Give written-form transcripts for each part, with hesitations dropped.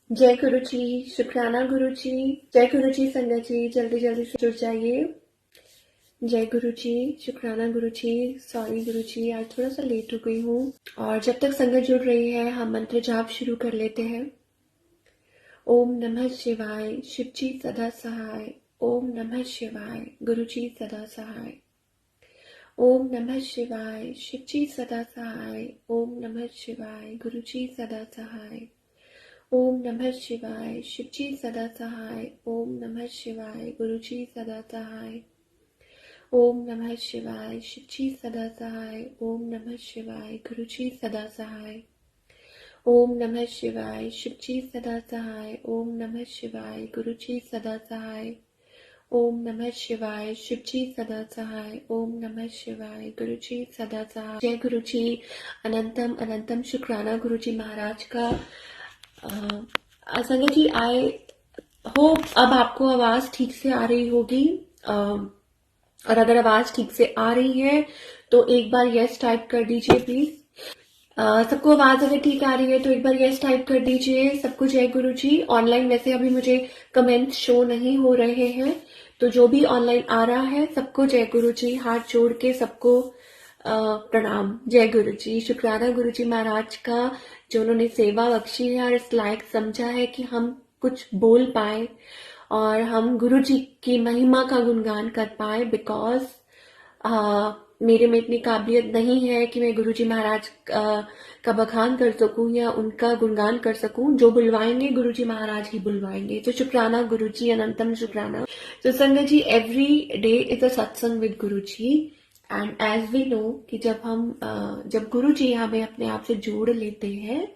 जय गुरु जी। शुक्राना गुरु जी। जय गुरु जी। संगत जी जल्दी जल्दी से जुड़ जाइए। जय गुरु जी। शुक्राना गुरु जी। सॉरी गुरु जी, आज थोड़ा सा लेट हो गई हूँ। और जब तक संगत जुड़ रही है हम मंत्र जाप शुरू कर लेते हैं। ओम नमः शिवाय, शिव जी सदा सहाय। ओम नमः शिवाय, गुरु जी सदा सहाय। ओम नमः शिवाय, शिव जी सदा सहाय। ओम नमः शिवाय, गुरु जी सदा सहाय। ओम नमः शिवाय, शिव जी सदा सहाय। ओम नमः शिवाय, गुरु जी सदा सहाय। ओम नमः शिवाय, शिव जी सदा सहाय। ओम नमः शिवाय, गुरु जी सदा सहाय। ओम नमः शिवाय, शिव जी सदा सहाय। ओम नमः शिवाय, गुरु जी सदा सहाय। ओम नमः शिवाय, शिव जी सदा सहाय। ओम नमः शिवाय, गुरु जी सदा सहाय। जय गुरु जी। अनंतम अनंतम शुक्राना गुरु जी महाराज का। संजय जी, आई होप अब आपको आवाज ठीक से आ रही होगी। और अगर आवाज ठीक से आ रही है तो एक बार यस टाइप कर दीजिए प्लीज। सबको आवाज अगर ठीक आ रही है तो एक बार यस टाइप कर दीजिए। सबको जय गुरु जी। ऑनलाइन वैसे अभी मुझे कमेंट्स शो नहीं हो रहे हैं, तो जो भी ऑनलाइन आ रहा है सबको जय गुरु जी। हाथ जोड़ के सबको प्रणाम। जय गुरु जी। शुक्राना गुरु जी महाराज का, जो उन्होंने सेवा बख्शी है और इस लायक समझा है कि हम कुछ बोल पाए और हम गुरु जी की महिमा का गुणगान कर पाए। बिकॉज मेरे में इतनी काबिलियत नहीं है कि मैं गुरुजी महाराज का बखान कर सकूं या उनका गुणगान कर सकूं। जो बुलवाएंगे गुरुजी महाराज ही बुलवाएंगे। तो शुक्राना गुरुजी, अनंतम शुक्राना। तो संगत जी, every day is a satsang with Guruji. And as we know कि जब गुरु जी हमें अपने आप से जोड़ लेते हैं,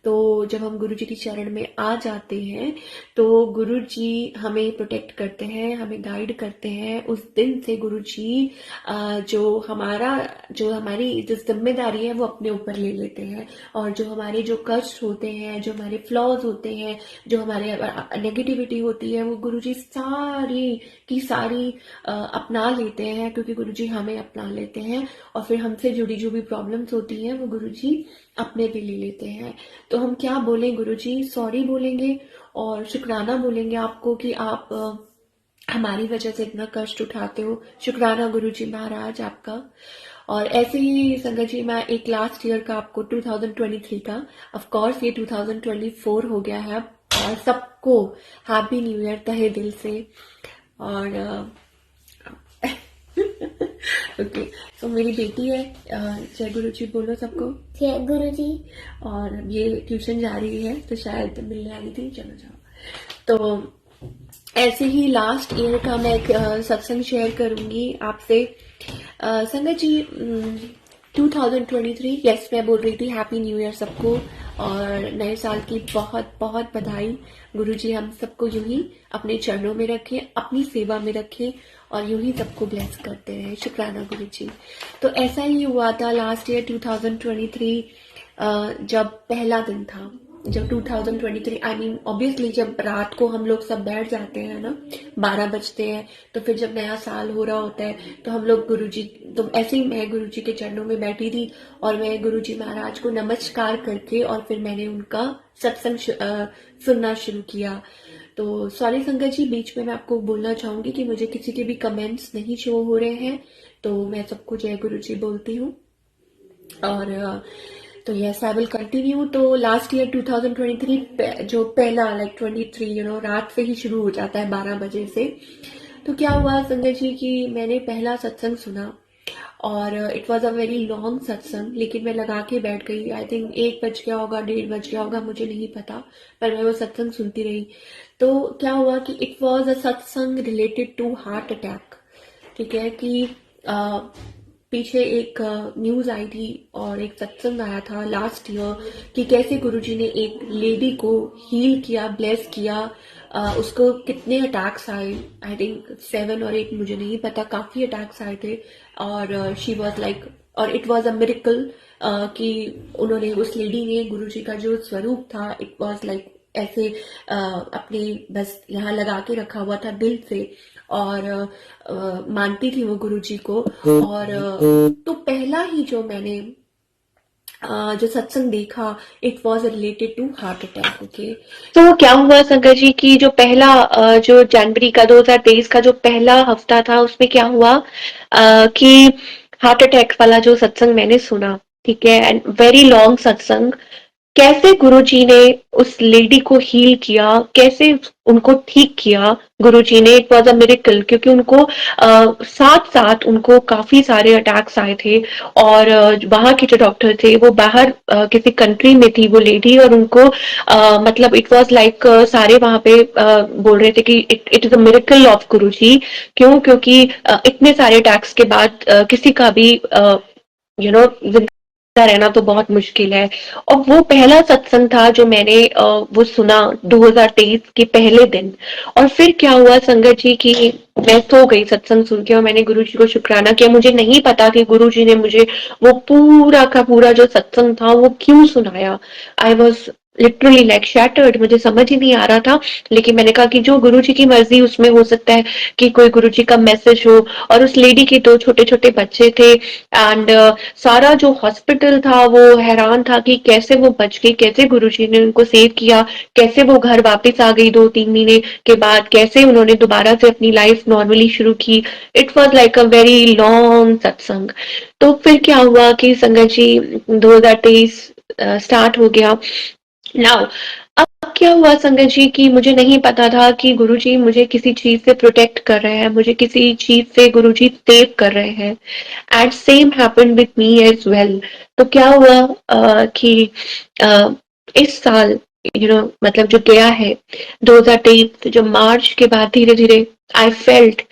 तो जब हम गुरु जी की शरण में आ जाते हैं तो गुरु जी हमें प्रोटेक्ट करते हैं, हमें गाइड करते हैं। उस दिन से गुरु जी जो हमारी जो जिम्मेदारी है वो अपने ऊपर ले लेते हैं। और जो हमारे जो कष्ट होते हैं, जो हमारे फ्लॉज होते हैं, जो हमारे नेगेटिविटी होती है, वो गुरु जी सारी की सारी अपना लेते हैं, क्योंकि गुरु जी हमें अपना लेते हैं। और फिर हमसे जुड़ी जो भी प्रॉब्लम्स होती हैं वो गुरु जी अपने पे ले लेते हैं। तो हम क्या बोलें गुरु जी? सॉरी बोलेंगे और शुक्राना बोलेंगे आपको कि आप हमारी वजह से इतना कष्ट उठाते हो। शुक्राना गुरु जी महाराज आपका। और ऐसे ही संगत जी, मैं एक लास्ट ईयर का आपको 2023 का, ऑफ कोर्स ये 2024 हो गया है, और सबको हैप्पी न्यू ईयर तहे दिल से। और ओके, तो मेरी बेटी है। जय गुरु जी बोलो सबको। जय गुरु जी। और ये ट्यूशन जा रही है तो शायद मिलने आई थी। चलो जाओ। तो ऐसे ही लास्ट ईयर का मैं एक सत्संग शेयर करूंगी आपसे। संगत जी, 2023, यस, मैं बोल रही थी हैप्पी न्यू ईयर सबको और नए साल की बहुत बहुत बधाई। गुरु जी हम सबको यूं ही अपने चरणों में रखें, अपनी सेवा में रखें और यूं ही सबको ब्लेस करते रहे। शुक्राना गुरु जी। तो ऐसा ही हुआ था लास्ट ईयर 2023, जब पहला दिन था, जब 2023 आई मीन ऑब्वियसली जब रात को हम लोग सब बैठ जाते हैं ना, 12 बजते हैं, तो फिर जब नया साल हो रहा होता है तो हम लोग गुरुजी, तो ऐसे ही मैं गुरुजी के चरणों में बैठी थी और मैं गुरुजी महाराज को नमस्कार करके और फिर मैंने उनका सत्संग सुनना शुरू किया। तो सॉरी संगत जी, बीच में मैं आपको बोलना चाहूंगी कि मुझे किसी के भी कमेंट्स नहीं शो हो रहे हैं, तो मैं सबको जय गुरु जी बोलती हूँ। और तो यस, आई विल कंटिन्यू। तो लास्ट ईयर 2023 जो पहला 23 रात से ही शुरू हो जाता है 12 बजे से। तो क्या हुआ संजय जी कि मैंने पहला सत्संग सुना और it was a very long सत्संग, लेकिन मैं लगा के बैठ गई। आई थिंक 1 बज गया होगा, 1:30 बज गया होगा, मुझे नहीं पता, पर मैं वो सत्संग सुनती रही। तो क्या हुआ कि इट वॉज अ सत्संग रिलेटेड टू हार्ट अटैक। ठीक है कि पीछे एक न्यूज आई थी और एक सत्संग आया था लास्ट ईयर कि कैसे गुरुजी ने एक लेडी को हील किया, ब्लेस किया। उसको कितने अटैक्स आए, आई थिंक 7 और 8, मुझे नहीं पता, काफी अटैक्स आए थे। और शी वॉज लाइक, और इट वॉज अ मिरेकल कि उन्होंने, उस लेडी ने गुरुजी का जो स्वरूप था, इट वॉज लाइक ऐसे अपने बस यहाँ लगा के रखा हुआ था दिल से, और मानती थी वो गुरुजी को। और तो पहला ही जो मैंने जो सत्संग देखा, it was related to heart attack. Okay, तो क्या हुआ संगत जी कि जो पहला जो जनवरी का 2023 का जो पहला हफ्ता था उसमें क्या हुआ कि हार्ट अटैक वाला जो सत्संग मैंने सुना, ठीक है, एंड वेरी लॉन्ग सत्संग, कैसे गुरुजी ने उस लेडी को हील किया, कैसे उनको ठीक किया गुरुजी ने, इट वॉज अ मिरेकल, क्योंकि उनको साथ साथ उनको काफी सारे अटैक्स आए थे। और वहां के जो डॉक्टर थे वो बाहर किसी कंट्री में थी वो लेडी, और उनको मतलब इट वॉज लाइक सारे वहां पे बोल रहे थे कि it is a miracle of Guruji. क्यों? क्योंकि इतने सारे अटैक्स के बाद किसी का भी जिंदा रहना तो बहुत मुश्किल है। और वो पहला सत्संग था जो मैंने वो सुना 2023 के पहले दिन। और फिर क्या हुआ संगत जी कि मैं सो गई सत्संग सुन के, और मैंने गुरुजी को शुक्राना किया। मुझे नहीं पता कि गुरुजी ने मुझे वो पूरा का पूरा जो सत्संग था वो क्यों सुनाया। I was literally like shattered, मुझे समझ ही नहीं आ रहा था। लेकिन मैंने कहा कि जो गुरुजी की मर्जी उसमें हो सकता है कि कोई गुरुजी का मैसेज हो। और उस लेडी के दो छोटे छोटे बच्चे थे, एंड सारा जो हॉस्पिटल था वो हैरान था कि कैसे वो बच गई, कैसे गुरुजी ने उनको सेव किया, कैसे वो घर वापस आ गई 2-3 महीने के बाद, कैसे उन्होंने दोबारा से अपनी लाइफ नॉर्मली शुरू की। It was like a very long सत्संग। तो फिर क्या हुआ कि संगत जी 2023 स्टार्ट हो गया। नाउ अब क्या हुआ संगत जी कि मुझे नहीं पता था कि गुरुजी मुझे किसी चीज से प्रोटेक्ट कर रहे हैं, मुझे किसी चीज से गुरुजी सेव कर रहे हैं। And same happened with me as well. तो क्या हुआ कि uh, इस साल मतलब जो गया है 2023 जो मार्च के बाद धीरे धीरे आई फेल्ट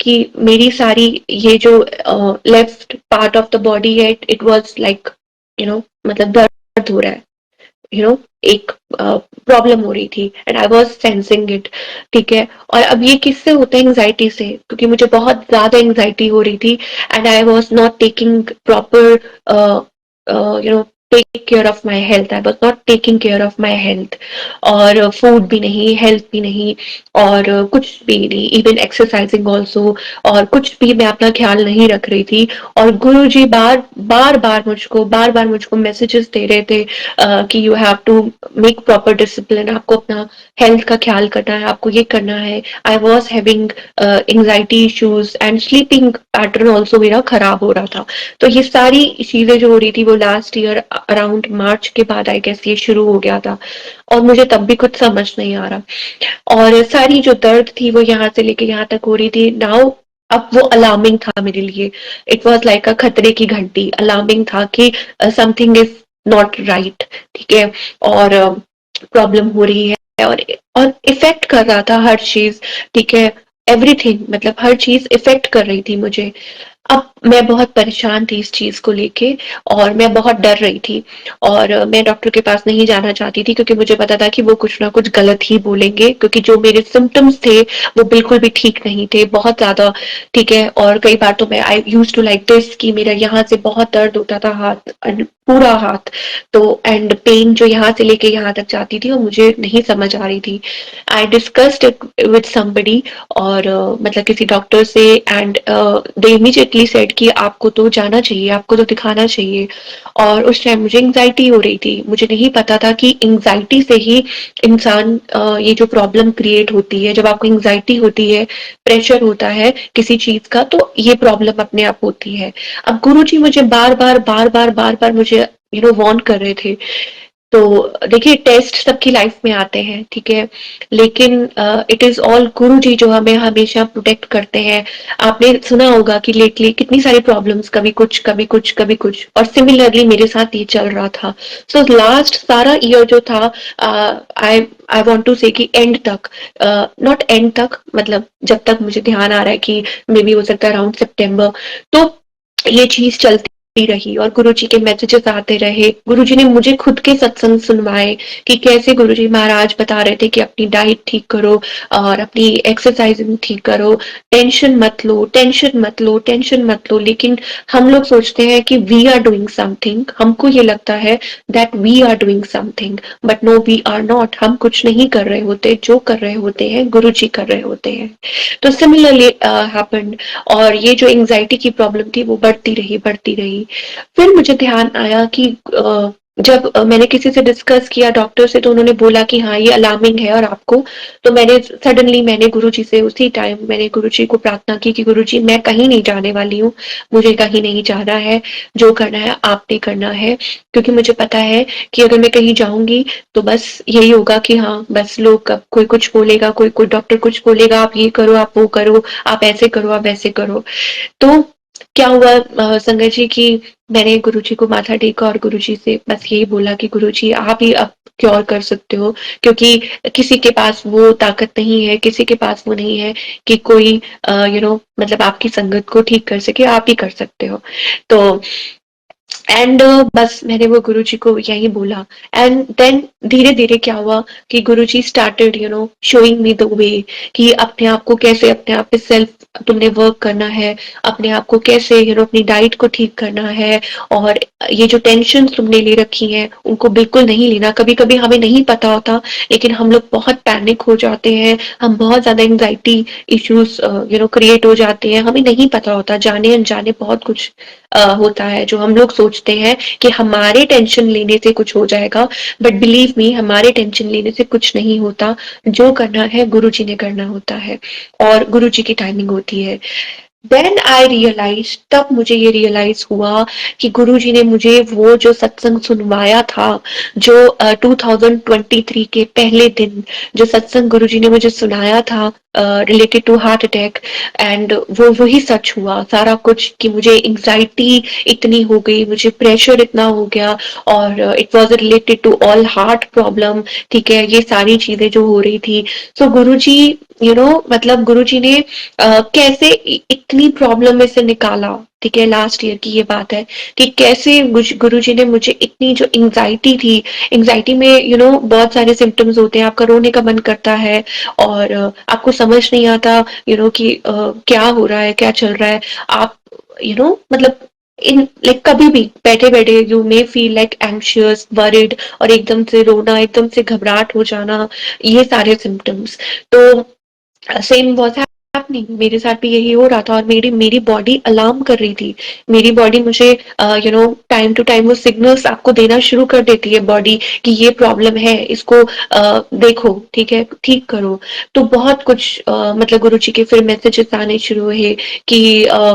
कि मेरी सारी ये जो left part of the body है, इट वाज लाइक मतलब दर्द हो रहा है, एक प्रॉब्लम हो रही थी, and I was sensing it. ठीक है, और अब ये किससे होता है? एंजाइटी से, क्योंकि मुझे बहुत ज्यादा एंजाइटी हो रही थी, and I was not taking proper take care of my health, I was not taking care of my health. और फूड भी नहीं, हेल्थ भी नहीं, और कुछ भी नहीं, इवन एक्सरसाइजिंग ऑल्सो, और कुछ भी मैं अपना ख्याल नहीं रख रही थी। और गुरु जी बार बार मुझको मैसेजेस दे रहे थे कि you have to make proper discipline, आपको अपना हेल्थ का ख्याल करना है, आपको ये करना है। I was having anxiety issues, and sleeping pattern also मेरा खराब हो रहा था। तो ये सारी चीजें जो हो रही थी वो लास्ट ईयर अराउंड मार्च के बाद आई गेस ये शुरू हो गया था, और मुझे तब भी कुछ समझ नहीं आ रहा। और सारी जो दर्द थी वो यहाँ से लेके यहाँ तक हो रही थी। नाउ अब वो अलार्मिंग था मेरे लिए, इट वॉज लाइक अ खतरे की घंटी, अलार्मिंग था कि समथिंग इज नॉट राइट। ठीक है, और प्रॉब्लम हो रही है, और इफेक्ट कर रहा था हर चीज। ठीक है, एवरीथिंग, मतलब हर चीज इफेक्ट कर रही थी मुझे। अब मैं बहुत परेशान थी इस चीज को लेके, और मैं बहुत डर रही थी, और मैं डॉक्टर के पास नहीं जाना चाहती थी, क्योंकि मुझे पता था कि वो कुछ ना कुछ गलत ही बोलेंगे, क्योंकि जो मेरे सिम्टम्स थे वो बिल्कुल भी ठीक नहीं थे, बहुत ज्यादा। ठीक है, और कई बार तो मैं आई यूज टू लाइक दिस कि मेरा यहाँ से बहुत दर्द होता था, हाथ, पूरा हाथ। तो एंड पेन जो यहाँ से लेके यहाँ तक जाती थी, वो मुझे नहीं समझ आ रही थी। I discussed it with somebody, और मतलब किसी डॉक्टर से, एंड दे इमीडिएटली सेड कि आपको तो जाना चाहिए, आपको तो दिखाना चाहिए। और उस टाइम मुझे एंग्जाइटी हो रही थी, मुझे नहीं पता था कि एंग्जाइटी से ही इंसान ये जो प्रॉब्लम क्रिएट होती है, जब आपको एंग्जाइटी होती है, प्रेशर होता है किसी चीज का, तो ये प्रॉब्लम अपने आप होती है। अब गुरुजी मुझे बार बार मुझे वार्न कर रहे थे। तो देखिए, टेस्ट सबकी लाइफ में आते हैं, ठीक है, लेकिन इट इज ऑल गुरु जी जो हमें हमेशा प्रोटेक्ट करते हैं। आपने सुना होगा कि लेटली कितनी सारी प्रॉब्लम्स, कभी कुछ कभी कुछ कभी कुछ, और सिमिलरली मेरे साथ ये चल रहा था। सो लास्ट सारा ईयर जो था, आई आई वांट टू से कि एंड तक, नॉट एंड तक, मतलब जब तक मुझे ध्यान आ रहा है कि मे बी हो सकता है अराउंड सितंबर, तो ये चीज चलती रही, और गुरुजी के मैसेजेस आते रहे। गुरुजी ने मुझे खुद के सत्संग सुनवाए कि कैसे गुरुजी महाराज बता रहे थे कि अपनी डाइट ठीक करो, और अपनी एक्सरसाइजिंग ठीक करो, टेंशन मत लो, टेंशन मत लो, टेंशन मत लो। लेकिन हम लोग सोचते हैं कि वी आर डूइंग समथिंग, हमको ये लगता है that we are doing something, but no, we are not. हम कुछ नहीं कर रहे होते, जो कर रहे होते हैं गुरुजी कर रहे होते हैं। तो सिमिलरली हैपेंड, और ये जो एंजाइटी की प्रॉब्लम थी वो बढ़ती रही, बढ़ती रही। फिर मुझे ध्यान आया कि जब मैंने किसी से डिस्कस किया डॉक्टर से तो उन्होंने बोला कि हाँ, ये अलार्मिंग है और आपको तो मैंने गुरुजी से उसी टाइम मैंने गुरुजी को प्रार्थना की कि गुरुजी मैं कहीं नहीं जाने वाली हूँ, मुझे कहीं नहीं जाना है, जो करना है आपने करना है। क्योंकि मुझे पता है कि अगर मैं कहीं जाऊँगी तो बस यही होगा कि हाँ, बस लोग अब कोई कुछ बोलेगा, कोई डॉक्टर कुछ बोलेगा, आप ये करो, आप वो करो, आप ऐसे करो, आप वैसे करो। तो क्या हुआ संगत जी कि मैंने गुरुजी को माथा टेका और गुरुजी से बस यही बोला कि गुरुजी आप ही अब क्योर कर सकते हो क्योंकि किसी के पास वो ताकत नहीं है, किसी के पास वो नहीं है कि कोई मतलब आपकी संगत को ठीक कर सके, आप ही कर सकते हो। तो एंड बस मैंने वो गुरुजी को यही बोला एंड देन धीरे-धीरे क्या हुआ कि Guruji started showing me the way कि अपने आप को कैसे अपने आप पे सेल्फ तुमने वर्क करना है, अपने आप को कैसे अपनी डाइट को ठीक करना है और ये जो टेंशन तुमने ले रखी हैं, उनको बिल्कुल नहीं लेना। कभी-कभी हमें नहीं पता होता, लेकिन हम लोग बहुत पैनिक हो जाते हैं, हम बहुत ज़्यादा एंग्जायटी इश्यूज़ क्रिएट हो जाते हैं, हमें नहीं पता होता, जाने-अनजाने बहुत कुछ होता है जो हम लोग सोचते हैं कि हमारे टेंशन लेने से कुछ हो जाएगा बट बिलीव मी हमारे टेंशन लेने से कुछ नहीं होता जो करना है गुरुजी ने करना होता है और गुरुजी की टाइमिंग होती है देन आई रियलाइज तब मुझे ये रियलाइज हुआ कि गुरुजी ने मुझे वो जो सत्संग सुनवाया था जो 2023 के पहले दिन जो सत्संग गुरुजी ने मुझे सुनाया था related to heart attack and वो वही सच हुआ सारा कुछ कि मुझे एंग्जाइटी इतनी हो गई मुझे प्रेशर इतना हो गया और it was related to all heart problem ठीक है ये सारी चीजें जो हो रही थी सो गुरुजी मतलब गुरुजी ने कैसे इतनी प्रॉब्लम में से निकाला ठीक है लास्ट ईयर की ये बात है कि कैसे गुरुजी ने मुझे इतनी जो एंग्जाइटी थी एंग्जाइटी में बहुत सारे सिम्टम्स होते हैं आपका रोने का मन करता है और आपको समझ नहीं आता कि क्या हो रहा है क्या चल रहा है आप मतलब इन लाइक कभी भी बैठे बैठे you may feel like anxious worried और एकदम से रोना एकदम से घबराहट हो जाना ये सारे सिम्टम्स तो सेम वाज हैपनिंग मेरे साथ भी यही हो रहा था और मेरी मेरी बॉडी अलार्म कर रही थी मेरी बॉडी मुझे टाइम टू टाइम वो सिग्नल्स आपको देना शुरू कर देती है बॉडी कि ये प्रॉब्लम है इसको देखो ठीक है ठीक करो तो बहुत कुछ मतलब गुरुजी के फिर मैसेजेस आने शुरू हुए कि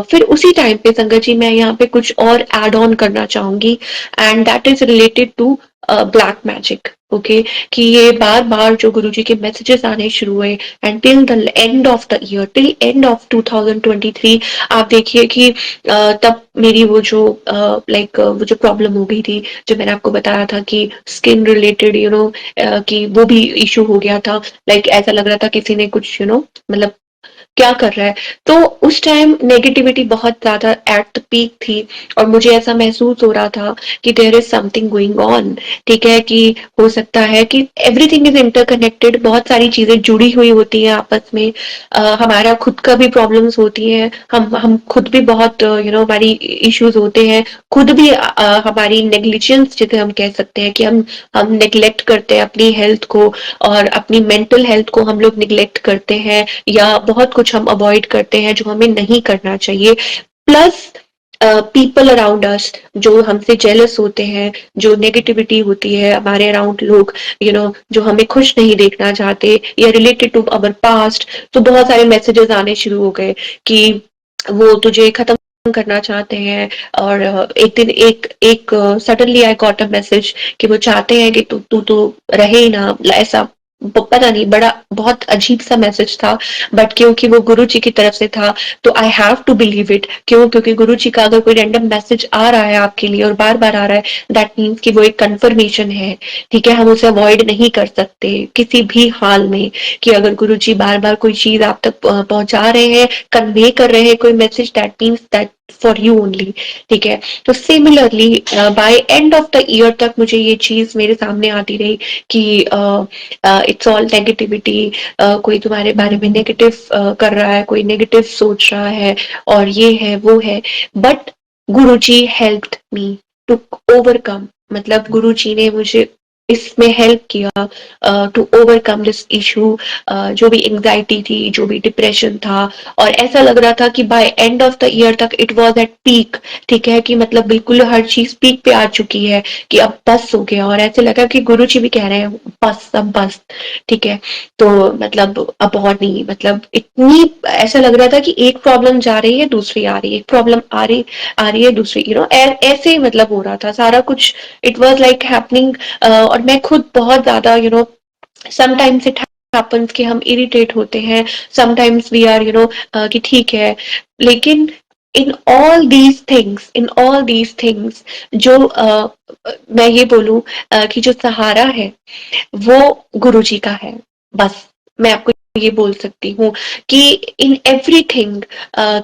फिर उसी टाइम पे संगत जी मैं यहाँ पे कुछ और एड ऑन करना चाहूंगी and that is related to black magic okay कि ये बार बार जो गुरुजी के मैसेजेस आने शुरू हुए and till the end of the year till end of 2023 आप देखिए कि तब मेरी वो जो वो जो प्रॉब्लम हो गई थी जो मैंने आपको बताया था कि स्किन रिलेटेड कि वो भी इशू हो गया था लाइक ऐसा लग रहा था किसी ने कुछ मतलब क्या कर रहा है तो उस टाइम नेगेटिविटी बहुत ज्यादा एट द पीक थी और मुझे ऐसा महसूस हो रहा था कि there is something going on ठीक है कि हो सकता है कि एवरीथिंग इज इंटरकनेक्टेड बहुत सारी चीजें जुड़ी हुई होती हैं आपस में हमारा खुद का भी प्रॉब्लम्स होती हैं हम खुद भी बहुत हमारी इश्यूज होते हैं खुद भी हमारी नेग्लिजेंस जिसे हम कह सकते हैं कि हम नेग्लेक्ट करते हैं अपनी हेल्थ को और अपनी मेंटल हेल्थ को हम लोग निग्लेक्ट करते हैं या बहुत कुछ हम अवॉइड करते हैं जो हमें नहीं करना चाहिए प्लस पीपल अराउंड अस जो हमसे जेलस होते हैं जो नेगेटिविटी होती है हमारे अराउंड लोग जो हमें खुश नहीं देखना चाहते या रिलेटेड टू अवर पास्ट तो बहुत सारे मैसेजेस आने शुरू हो गए कि वो तुझे खत्म करना चाहते हैं और एक दिन एक suddenly I got a message कि वो चाहते हैं कि तू तू तो रहे ही ना ऐसा पता नहीं बड़ा बहुत अजीब सा मैसेज था बट क्योंकि वो गुरु जी की तरफ से था तो I have to believe it क्योंकि गुरु जी का अगर कोई रैंडम मैसेज आ रहा है आपके लिए और बार बार आ रहा है दैट मीन्स कि वो एक कंफर्मेशन है ठीक है हम उसे अवॉइड नहीं कर सकते किसी भी हाल में कि अगर गुरु जी बार बार कोई चीज आप तक पहुंचा रहे हैं कन्वे कर रहे हैं कोई message that means that for you only ठीक है तो similarly by end of the year तक मुझे ये चीज मेरे सामने आती रही कि इट्स ऑल नेगेटिविटी कोई तुम्हारे बारे में नेगेटिव कर रहा है कोई नेगेटिव सोच रहा है और ये है वो है but Guruji helped me to overcome मतलब गुरुजी ने मुझे इसमें हेल्प किया टू ओवरकम दिस इशू। जो भी एंग्जाइटी थी, जो भी डिप्रेशन था, और ऐसा लग रहा था कि by end of the year तक इट वाज एट पीक। ठीक है कि मतलब बिल्कुल हर चीज पीक पे आ चुकी है कि अब बस हो गया, और ऐसे लगा कि गुरुजी भी कह रहे हैं बस अब बस। ठीक है, तो मतलब अब और नहीं, मतलब इतनी ऐसा लग रहा था कि एक प्रॉब्लम जा रही है दूसरी आ रही है, एक प्रॉब्लम आ रही है दूसरी, ऐसे ही मतलब हो रहा था सारा कुछ। It was like happening. और मैं खुद बहुत ज्यादा समटाइम्स इट हैपेंस कि हम इरिटेट होते हैं, समटाइम्स वी आर कि ठीक है, लेकिन इन ऑल दीज थिंग्स जो मैं ये बोलूं कि जो सहारा है वो गुरुजी का है। बस मैं आपको ये बोल सकती हूँ कि इन एवरीथिंग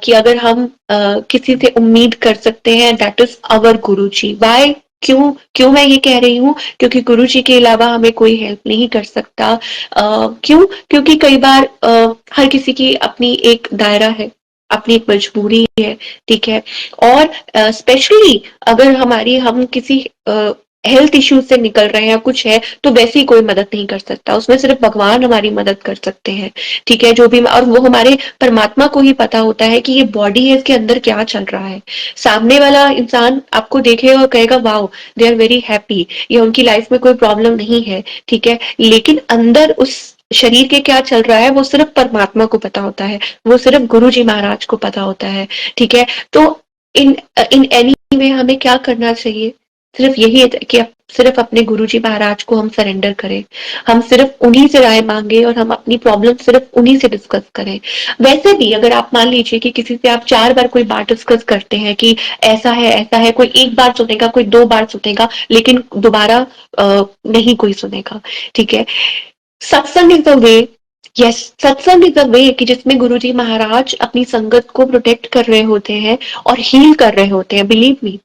कि अगर हम किसी से उम्मीद कर सकते हैं, that is our Guruji. Why? क्यों क्यों मैं ये कह रही हूँ? क्योंकि गुरुजी के अलावा हमें कोई हेल्प नहीं कर सकता। क्यों? क्योंकि कई बार हर किसी की अपनी एक दायरा है, अपनी एक मजबूरी है। ठीक है, और स्पेशली अगर हम किसी हेल्थ इश्यूज से निकल रहे हैं, कुछ है, तो वैसी कोई मदद नहीं कर सकता, उसमें सिर्फ भगवान हमारी मदद कर सकते हैं। ठीक है, जो भी, और वो हमारे परमात्मा को ही पता होता है कि ये बॉडी है, इसके अंदर क्या चल रहा है। सामने वाला इंसान आपको देखेगा और कहेगा wow, they are very happy, ये उनकी लाइफ में कोई प्रॉब्लम नहीं है। ठीक है, लेकिन अंदर उस शरीर के क्या चल रहा है वो सिर्फ परमात्मा को पता होता है, वो सिर्फ गुरु जी महाराज को पता होता है। ठीक है, तो इन इन एनी वे हमें क्या करना चाहिए? सिर्फ यही है कि सिर्फ अपने गुरुजी महाराज को हम सरेंडर करें, हम सिर्फ उन्हीं से राय मांगे और हम अपनी प्रॉब्लम सिर्फ उन्हीं से डिस्कस करें। वैसे भी अगर आप मान लीजिए कि किसी से आप 4 बार कोई बात डिस्कस करते हैं कि ऐसा है, कोई एक बार सुनेगा, कोई 2 बार सुनेगा, लेकिन दोबारा नहीं कोई सुनेगा। ठीक है, सत्संग इज द वे। यस, सत्संग इज द वे कि जिसमें गुरुजी महाराज अपनी संगत को प्रोटेक्ट कर रहे होते हैं और हील कर रहे होते हैं। बिलीव मी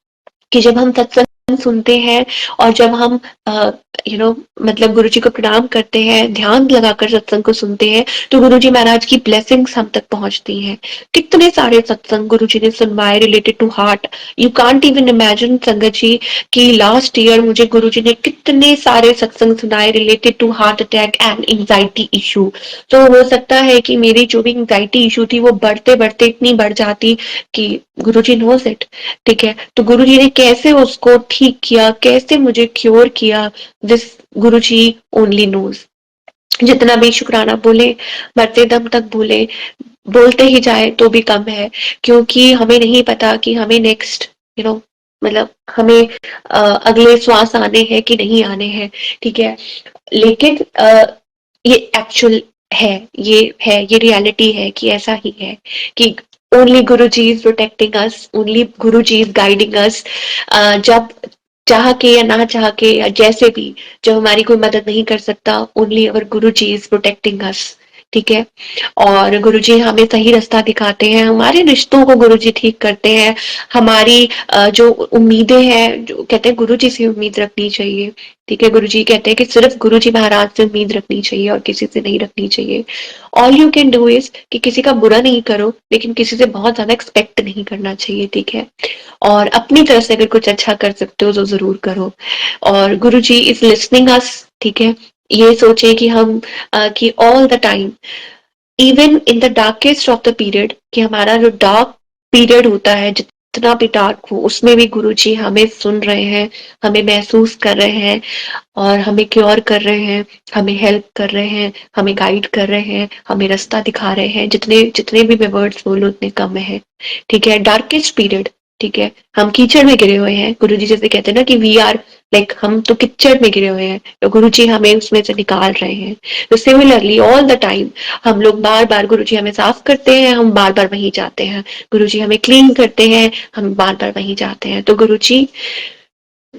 कि जब हम सत्संग सुनते हैं और जब हम यू नो मतलब गुरुजी को प्रणाम करते हैं, ध्यान लगाकर सत्संग को सुनते हैं, तो गुरुजी महाराज की ब्लेसिंग्स हम तक पहुंचती हैं। कितने सारे सत्संग गुरुजी ने सुनवाए related to heart. You can't even imagine संगत जी कि लास्ट ईयर मुझे गुरुजी ने कितने सारे सत्संग सुनाए related to heart attack and anxiety issue. तो हो सकता है कि मेरी जो भी एंजाइटी इशू थी वो बढ़ते बढ़ते इतनी बढ़ जाती कि गुरुजी नोज इट। ठीक है, तो गुरुजी ने कैसे उसको ठीक किया, कैसे मुझे क्योर किया, दिस गुरुजी ओनली नोज। जितना भी शुक्राना बोले, मरते दम तक बोले, बोलते ही जाए तो भी कम है, क्योंकि हमें नहीं पता कि हमें नेक्स्ट यू नो मतलब हमें अगले श्वास आने हैं कि नहीं आने हैं। ठीक है, लेकिन ये एक्चुअल है, ये रियलिटी है कि ऐसा ही है कि only Guru ji is protecting us, only Guru ji is guiding अस। जब चाह के या ना चाह के या जैसे भी, जब हमारी कोई मदद नहीं कर सकता, only our Guru ji is protecting us. ठीक है, और गुरुजी हमें सही रास्ता दिखाते हैं, हमारे रिश्तों को गुरुजी ठीक करते हैं, हमारी जो उम्मीदें हैं, जो कहते हैं गुरुजी से उम्मीद रखनी चाहिए। ठीक है, गुरुजी कहते हैं कि सिर्फ गुरुजी महाराज से उम्मीद रखनी चाहिए और किसी से नहीं रखनी चाहिए। All you can do is कि किसी का बुरा नहीं करो, लेकिन किसी से बहुत ज्यादा एक्सपेक्ट नहीं करना चाहिए। ठीक है, और अपनी तरफ से अगर कुछ अच्छा कर सकते हो तो जरूर करो, और गुरुजी इज लिसनिंग अस। ठीक है, ये सोचे कि हम कि all the time, even in the darkest of the period, कि हमारा जो डार्क पीरियड होता है, जितना भी डार्क हो, उसमें भी गुरुजी हमें सुन रहे हैं, हमें महसूस कर रहे हैं, और हमें क्योर कर रहे हैं, हमें हेल्प कर रहे हैं, हमें गाइड कर रहे हैं, हमें रास्ता दिखा रहे हैं। जितने जितने भी मैं वर्ड्स बोलूं उतने कम है। ठीक है, डार्केस्ट पीरियड। ठीक है, हम कीचड़ में गिरे हुए हैं, गुरुजी जैसे कहते हैं ना कि वी आर लाइक, हम तो कीचड़ में गिरे हुए हैं, तो गुरुजी हमें उसमें से निकाल रहे हैं। तो सिमिलरली ऑल द टाइम हम लोग बार बार, गुरुजी हमें साफ करते हैं, हम बार बार वहीं जाते हैं, गुरुजी हमें क्लीन करते हैं, हम बार बार वहीं जाते हैं। तो गुरुजी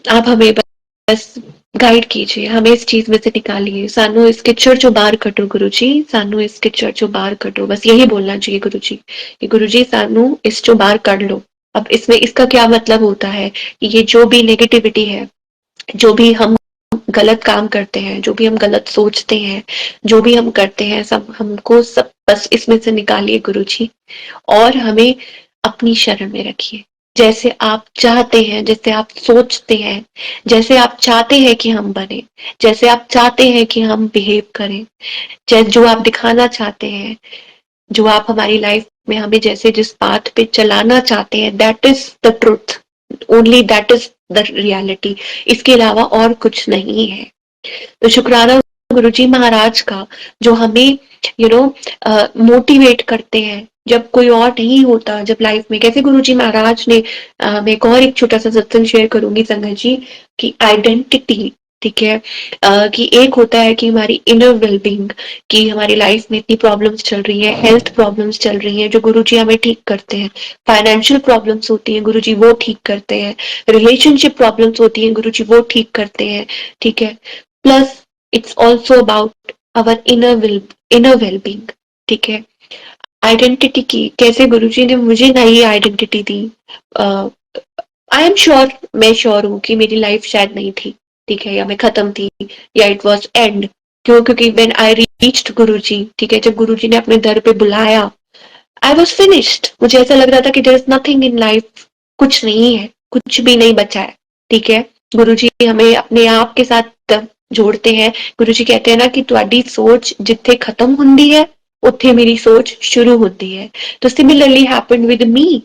आप हमें बस गाइड कीजिए, हमें इस चीज में से निकालिए, सानू इस किचड़ चो बाहर कटो गुरुजी, सानू इस किचड़ चो बाहर कटो। बस यही बोलना चाहिए गुरुजी कि गुरुजी सानू इस चो बाहर कर लो। अब इसमें इसका क्या मतलब होता है कि ये जो भी नेगेटिविटी है, जो भी हम गलत काम करते हैं, जो भी हम गलत सोचते हैं, जो भी हम करते हैं, सब हमको सब बस इसमें से निकालिए गुरुजी, और हमें अपनी शरण में रखिए। जैसे आप चाहते हैं, जैसे आप सोचते हैं, जैसे आप चाहते हैं कि हम बने, जैसे आप चाहते हैं कि हम बिहेव करें, जो आप दिखाना चाहते हैं, जो आप हमारी लाइफ में हमें जैसे जिस पाथ पे चलाना चाहते हैं, that is the truth, only that is the reality. इसके अलावा और कुछ नहीं है। तो शुक्राना गुरुजी महाराज का, जो हमें मोटिवेट करते हैं जब कोई और नहीं होता, जब लाइफ में, कैसे गुरुजी महाराज ने मैं एक छोटा सा सत्संग शेयर करूंगी संगत जी, कि आइडेंटिटी, ठीक है, कि एक होता है कि हमारी इनर वेलबींग, कि हमारी लाइफ में इतनी प्रॉब्लम्स चल रही है, हेल्थ प्रॉब्लम्स चल रही हैं, जो गुरुजी हमें ठीक करते हैं, फाइनेंशियल प्रॉब्लम्स होती हैं, गुरुजी वो ठीक करते हैं, रिलेशनशिप प्रॉब्लम्स होती हैं, गुरुजी वो ठीक करते हैं, ठीक है। Plus it's also about our inner wellbeing, ठीक है। आइडेंटिटी की कैसे गुरुजी ने मुझे नई आइडेंटिटी दी। आई एम श्योर, मैं श्योर हूँ कि मेरी लाइफ शायद नहीं थी, ठीक है, या मैं खत्म थी, या इट वॉज एंड। क्यों? क्योंकि व्हेन आई रीच्ड गुरुजी, ठीक है, जब गुरुजी ने अपने दर पे बुलाया, आई वॉज फिनिश्ड। मुझे ऐसा लग रहा था कि there is nothing in life, कुछ नहीं है, कुछ भी नहीं बचा है, ठीक है। गुरुजी हमें अपने आप के साथ तब जोड़ते हैं। गुरुजी कहते हैं ना कि ਤੁਹਾਡੀ सोच जिथे खत्म हुंदी है, उत्थे मेरी सोच शुरू होती है। तो सिमिलरली हैपेंड विद मी,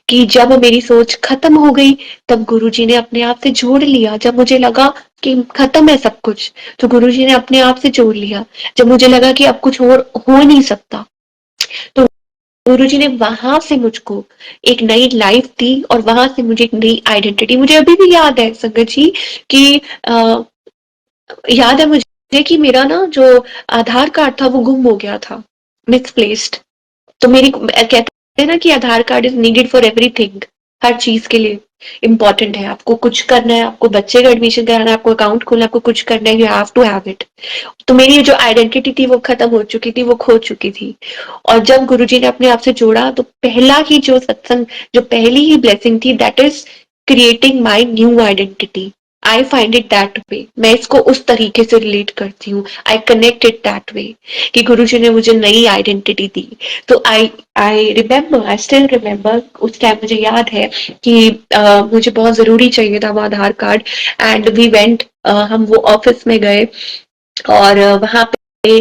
कि जब मेरी सोच खत्म हो गई, तब गुरुजी ने अपने आप से जोड़ लिया। जब मुझे लगा कि खत्म है सब कुछ, तो गुरुजी ने अपने आप से जोड़ लिया। जब मुझे लगा कि अब कुछ और हो नहीं सकता, तो गुरुजी ने वहां से मुझको एक नई लाइफ दी, और वहां से मुझे एक नई आइडेंटिटी। मुझे अभी भी याद है संगत जी कि याद है मुझे कि मेरा ना जो आधार कार्ड था वो गुम हो गया था, मिसप्लेस्ड। तो मेरी कहते हैं ना कि Aadhaar card is needed for everything, हर चीज के लिए इम्पोर्टेंट है। आपको कुछ करना है, आपको बच्चे का एडमिशन कराना है, आपको अकाउंट खोलना है, आपको कुछ करना है, you have to have it. तो मेरी जो आइडेंटिटी थी वो खत्म हो चुकी थी, वो खो चुकी थी। और जब गुरुजी ने अपने आप से जोड़ा, तो पहला ही जो सत्संग, जो पहली ही ब्लेसिंग थी, that is creating my new identity. I find it that way, मैं इसको उस तरीके से रिलेट करती हूँ, I connect it that way, कि गुरुजी ने मुझे नई आइडेंटिटी दी। तो I remember, I still remember, उस टाइम मुझे याद है कि मुझे बहुत जरूरी चाहिए था वो आधार कार्ड। एंड वी वेंट, हम वो ऑफिस में गए, और वहां पे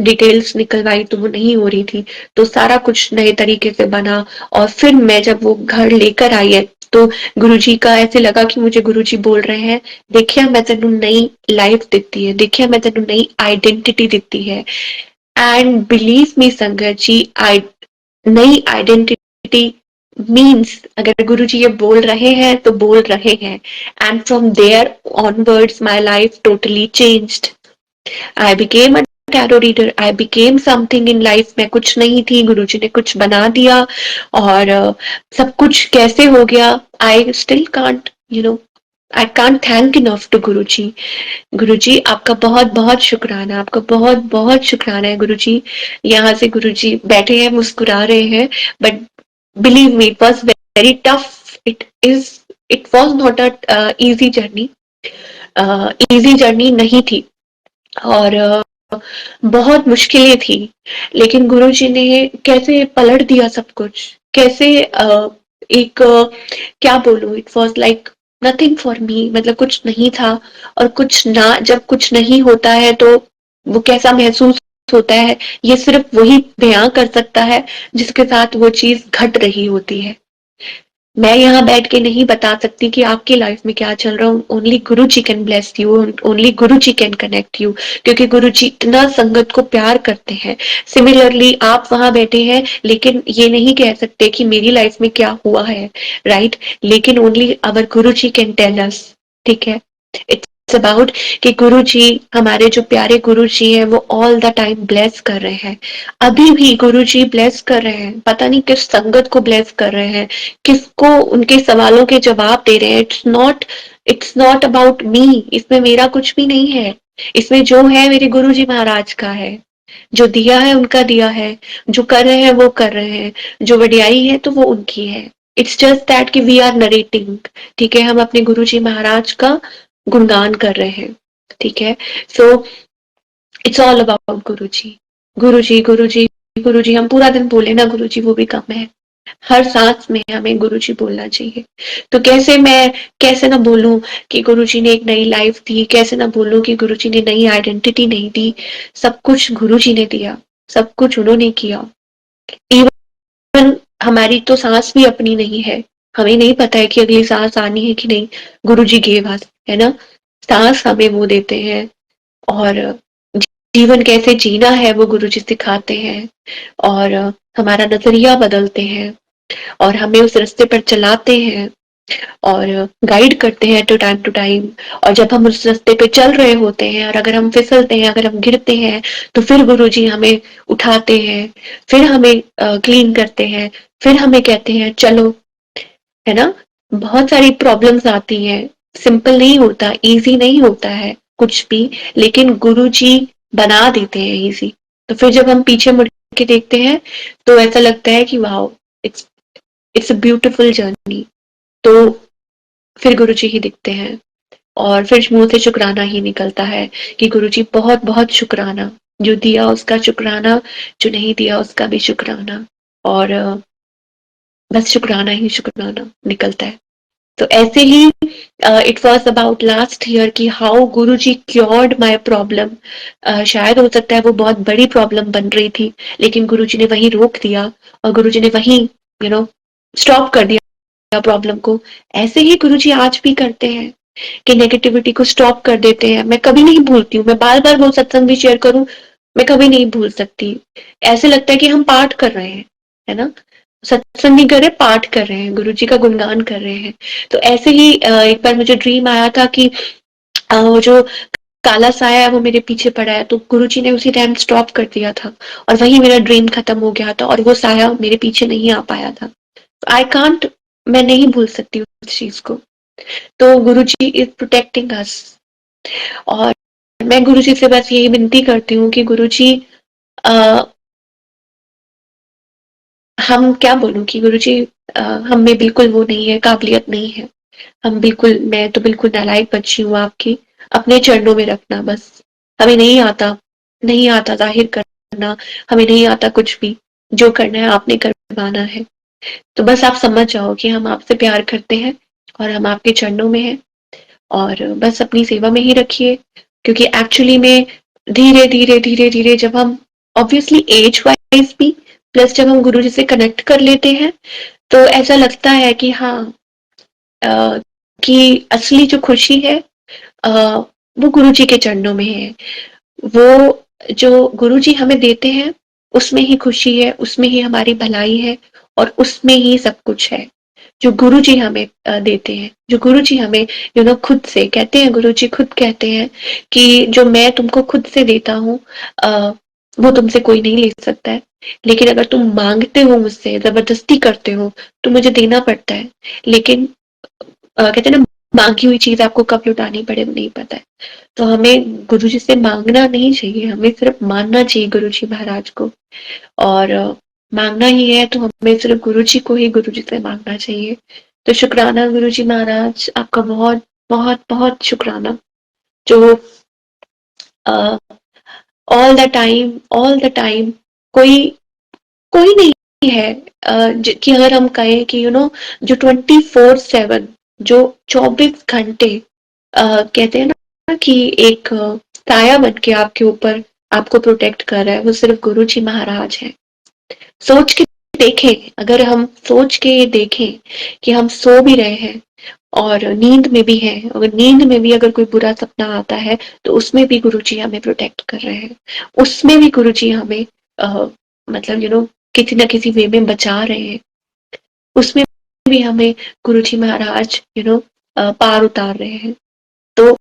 डिटेल्स निकलवाई, तो वो नहीं हो रही थी। तो सारा कुछ नए तरीके से बना, और फिर मैं जब वो घर लेकर आई है, तो गुरुजी का ऐसे लगा कि मुझे गुरुजी बोल रहे हैं, देखिए मैं तेनू नई लाइफ देती है, देखिए मैं तेनू नई आइडेंटिटी देती है। एंड बिलीव मी संगत जी, नई आइडेंटिटी मीन्स, अगर गुरुजी ये बोल रहे हैं तो बोल रहे हैं। And from there onwards my life totally changed. I became a tarot reader, I became something in life. मैं कुछ नहीं थी, गुरुजी ने कुछ बना दिया, और सब कुछ कैसे हो गया, I still can't, I can't thank enough to Guruji. Guruji आपका बहुत बहुत शुक्राना, आपका बहुत बहुत शुक्राना है गुरुजी। यहाँ से गुरुजी बैठे हैं, मुस्कुरा रहे हैं, but believe me, it was very tough. It was not a easy journey, easy journey नहीं थी, और बहुत मुश्किलें थी। लेकिन गुरुजी ने कैसे पलट दिया सब कुछ, कैसे एक क्या बोलूं, it was like nothing for me, मतलब कुछ नहीं था। और कुछ ना, जब कुछ नहीं होता है तो वो कैसा महसूस होता है, ये सिर्फ वही बयां कर सकता है जिसके साथ वो चीज घट रही होती है। मैं यहाँ बैठ के नहीं बता सकती कि आपकी लाइफ में क्या चल रहा है। Only Guru ji can bless you, only Guru ji can connect you, क्योंकि गुरु जी इतना संगत को प्यार करते हैं। सिमिलरली आप वहां बैठे हैं, लेकिन ये नहीं कह सकते कि मेरी लाइफ में क्या हुआ है, राइट। लेकिन only our Guru ji can tell us, ठीक है। इट्स अबाउट कि गुरु जी, हमारे जो प्यारे गुरु जी हैं, वो ऑल द टाइम ब्लेस कर रहे हैं। अभी भी गुरु जी ब्लेस कर रहे हैं, पता नहीं किस संगत को ब्लेस कर रहे हैं, किसको उनके सवालों के जवाब दे रहे हैं। इट्स नॉट अबाउट मी, इसमें मेरा कुछ भी नहीं है। इसमें जो है मेरे गुरु जी महाराज का है, जो दिया है उनका दिया है, जो कर रहे हैं वो कर रहे हैं, जो वडियाई है तो वो उनकी है। इट्स जस्ट दैट कि वी आर नरेटिंग, ठीक है, हम अपने गुरु जी महाराज का गुणगान कर रहे हैं, ठीक है। सो इट्स ऑल अबाउट गुरु जी, गुरु जी, गुरु जी, गुरु जी। हम पूरा दिन बोले ना गुरु जी, वो भी कम है। हर सांस में हमें गुरुजी बोलना चाहिए। तो कैसे ना बोलूं कि गुरुजी ने एक नई लाइफ दी, कैसे ना बोलूं कि गुरुजी ने नई आइडेंटिटी नहीं दी। सब कुछ गुरुजी ने दिया, सब कुछ उन्होंने किया। इवन हमारी तो सांस भी अपनी नहीं है, हमें नहीं पता है कि अगली सांस आनी है कि नहीं, गुरुजी gave us, है ना। सांस हमें वो देते हैं, और जीवन कैसे जीना है वो गुरुजी सिखाते हैं, और हमारा नजरिया बदलते हैं, और हमें उस रास्ते पर चलाते हैं, और गाइड करते हैं टू टाइम। और जब हम उस रास्ते पे चल रहे होते हैं और अगर हम फिसलते हैं, अगर हम गिरते हैं, तो फिर गुरुजी हमें उठाते हैं, फिर हमें क्लीन करते हैं, फिर हमें कहते हैं चलो, है ना। बहुत सारी प्रॉब्लम्स आती हैं, सिंपल नहीं होता, इजी नहीं होता है कुछ भी, लेकिन गुरुजी बना देते हैं इजी। तो फिर जब हम पीछे मुड़ के देखते हैं तो ऐसा लगता है कि wow, it's it's a beautiful journey. तो फिर गुरुजी ही दिखते हैं, और फिर मुंह से शुक्राना ही निकलता है कि गुरुजी बहुत बहुत शुक्राना, जो दिया उसका शुक्राना, जो नहीं दिया उसका भी शुक्राना, और बस शुक्राना ही शुक्राना निकलता है। तो ऐसे ही it was about last year कि how Guruji cured my problem. शायद हो सकता है वो बहुत बड़ी प्रॉब्लम बन रही थी, लेकिन गुरुजी ने वहीं रोक दिया, और गुरुजी ने वहीं स्टॉप कर दिया प्रॉब्लम को। ऐसे ही गुरुजी आज भी करते हैं कि नेगेटिविटी को स्टॉप कर देते हैं। मैं कभी नहीं भूलती हूँ, मैं बार बार वो सत्संग भी शेयर करूं, मैं कभी नहीं भूल सकती। ऐसे लगता है कि हम पाठ कर रहे हैं, है ना। सत्संग नहीं कर रहे, पाठ कर रहे हैं, गुरुजी का गुणगान कर रहे हैं। तो ऐसे ही एक बार मुझे ड्रीम आया था कि वो जो काला साया है वो मेरे पीछे पड़ा है, तो गुरुजी ने उसी टाइम स्टॉप कर दिया था, और वही मेरा ड्रीम खत्म हो गया था, और वो साया मेरे पीछे नहीं आ पाया था। आई कांट, मैं नहीं भूल सकती उस चीज को। तो गुरुजी इज प्रोटेक्टिंग अस, और मैं गुरुजी से बस यही विनती करती हूँ कि गुरुजी, हम क्या बोलूं कि गुरुजी, हम में बिल्कुल वो नहीं है, काबिलियत नहीं है। हम बिल्कुल, मैं तो बिल्कुल नालायक बच्ची हूँ आपकी, अपने चरणों में रखना बस। हमें नहीं आता, नहीं आता जाहिर करना, हमें नहीं आता कुछ भी, जो करना है आपने करवाना है। तो बस आप समझ जाओ कि हम आपसे प्यार करते हैं, और हम आपके चरणों में हैं, और बस अपनी सेवा में ही रखिए। क्योंकि एक्चुअली में धीरे धीरे धीरे धीरे जब हम, ऑब्वियसली एज वाइज भी, प्लस जब हम गुरु जी से कनेक्ट कर लेते हैं, तो ऐसा लगता है कि हाँ, अ, कि असली जो खुशी है, अ, वो गुरु जी के चरणों में है। वो जो गुरु जी हमें देते हैं, उसमें ही खुशी है, उसमें ही हमारी भलाई है, और उसमें ही सब कुछ है। जो गुरु जी हमें देते हैं, जो गुरु जी हमें खुद से कहते हैं, गुरु जी खुद कहते हैं कि जो मैं तुमको खुद से देता हूँ, वो तुमसे कोई नहीं ले सकता है। लेकिन अगर तुम मांगते हो मुझसे, जबरदस्ती करते हो, तो मुझे देना पड़ता है। लेकिन कहते हैं ना, मांगी हुई चीज आपको कब लुटानी पड़े वो नहीं पता है। तो हमें गुरुजी से मांगना नहीं चाहिए, हमें सिर्फ मानना चाहिए गुरुजी महाराज को। और मांगना ही है तो हमें सिर्फ गुरुजी को ही गुरुजी से मांगना चाहिए। तो शुक्राना गुरुजी महाराज, आपका बहुत बहुत बहुत शुक्राना, जो ऑल द टाइम कोई कोई नहीं है, कि अगर हम कहें कि जो 24/7, जो 24 घंटे, कहते हैं ना कि एक साया बन के आपके ऊपर आपको प्रोटेक्ट कर रहा है, वो सिर्फ गुरु जी महाराज है। सोच के देखें, अगर हम सोच के ये देखें कि हम सो भी रहे हैं और नींद में भी हैं, अगर नींद में भी अगर कोई बुरा सपना आता है, तो उसमें भी गुरु जी हमें प्रोटेक्ट कर रहे हैं, उसमें भी गुरु जी हमें मतलब किसी ना किसी वे में बचा रहे हैं, उसमें भी हमें गुरु जी महाराज पार उतार रहे हैं। तो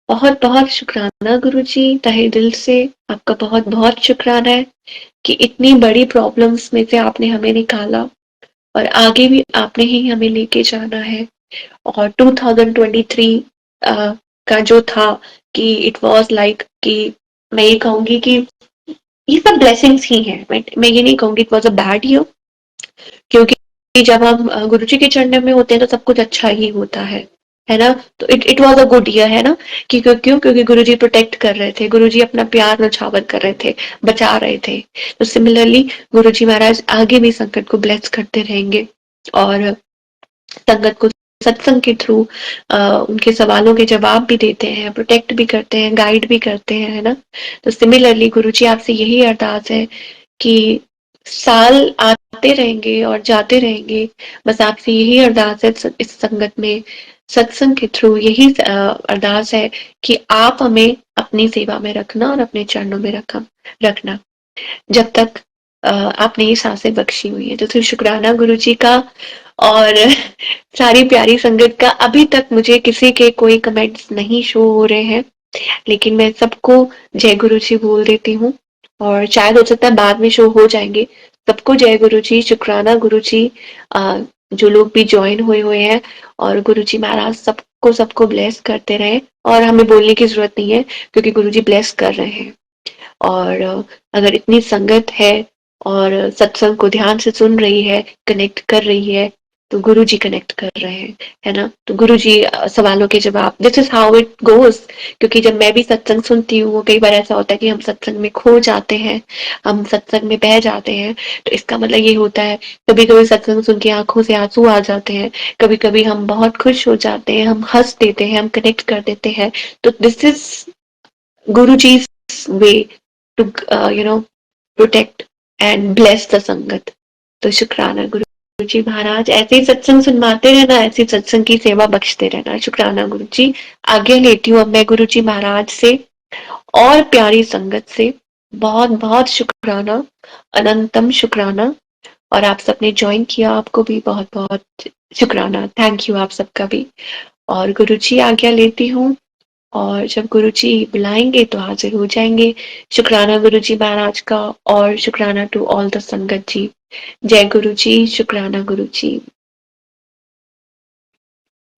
बहुत बहुत शुक्राना गुरु जी, तहे दिल से आपका बहुत बहुत शुक्राना है कि इतनी बड़ी प्रॉब्लम्स में से आपने हमें निकाला, और आगे भी आपने ही हमें लेके जाना है। और 2023 का जो था कि इट वाज लाइक कि मैं ये कहूंगी कि ये सब ब्लेसिंग्स ही हैं। मैं ये नहीं कहूंगी it was a bad year, क्योंकि जब हम गुरु जी के चरणों में होते हैं तो सब कुछ अच्छा ही होता है। है ना? तो it was a good year, है ना? कि क्योंकि गुरुजी प्रोटेक्ट कर रहे थे, गुरुजी अपना प्यार नछावर कर रहे थे, बचा रहे थे। तो सिमिलरली गुरुजी महाराज आगे भी संगत को ब्लेस करते रहेंगे और संगत को सत्संग के थ्रू उनके सवालों के जवाब भी देते हैं, प्रोटेक्ट भी करते हैं, गाइड भी करते हैं, है ना? तो सिमिलरली गुरुजी आपसे यही अरदास है कि साल आते रहेंगे और जाते रहेंगे, बस आपसे यही अरदास है इस संगत में सत्संग के थ्रू यही अरदास है कि आप हमें अपनी सेवा में रखना और अपने चरणों में रखना जब तक आपने ये सांसें बख्शी हुई है। तो फिर शुक्राना गुरुजी का और सारी प्यारी संगत का। अभी तक मुझे किसी के कोई कमेंट्स नहीं शो हो रहे हैं, लेकिन मैं सबको जय गुरु जी बोल देती हूँ और शायद हो सकता है बाद में शो हो जाएंगे। सबको जय गुरु जी, शुक्राना गुरु जी। जो लोग भी ज्वाइन हुए हैं और गुरु जी महाराज सबको सबको ब्लेस करते रहे और हमें बोलने की जरूरत नहीं है क्योंकि गुरु जी ब्लेस कर रहे हैं। और अगर इतनी संगत है और सत्संग को ध्यान से सुन रही है, कनेक्ट कर रही है, तो गुरु जी कनेक्ट कर रहे हैं, है ना? तो गुरु जी सवालों के जवाब, this is how it goes. क्योंकि जब मैं भी सत्संग सुनती हूँ, कई बार ऐसा होता है कि हम सत्संग में खो जाते हैं, हम सत्संग में बह जाते हैं। तो इसका मतलब ये होता है, कभी कभी सत्संग सुन के आंखों से आंसू आ जाते हैं, कभी कभी हम बहुत खुश हो जाते हैं, हम हंस देते हैं, हम कनेक्ट कर देते हैं। तो this is Guru ji way to protect and bless the संगत। तो शुक्राना गुरु जी महाराज, ऐसे ही सत्संग सुनवाते रहना, ऐसी सत्संग की सेवा बख्शते रहना। शुक्राना गुरु जी। आज्ञा लेती हूँ अब मैं गुरु जी महाराज से और प्यारी संगत से। बहुत बहुत शुक्राना, अनंतम शुक्राना। और आप सबने ज्वाइन किया, आपको भी बहुत बहुत शुक्राना। थैंक यू आप सबका भी। और गुरु जी आज्ञा लेती हूँ और जब गुरुजी बुलाएंगे तो हाजिर हो जाएंगे। शुक्राना गुरुजी महाराज का और शुक्राना टू ऑल द संगत जी। जय गुरु जी, शुक्राना गुरु जी।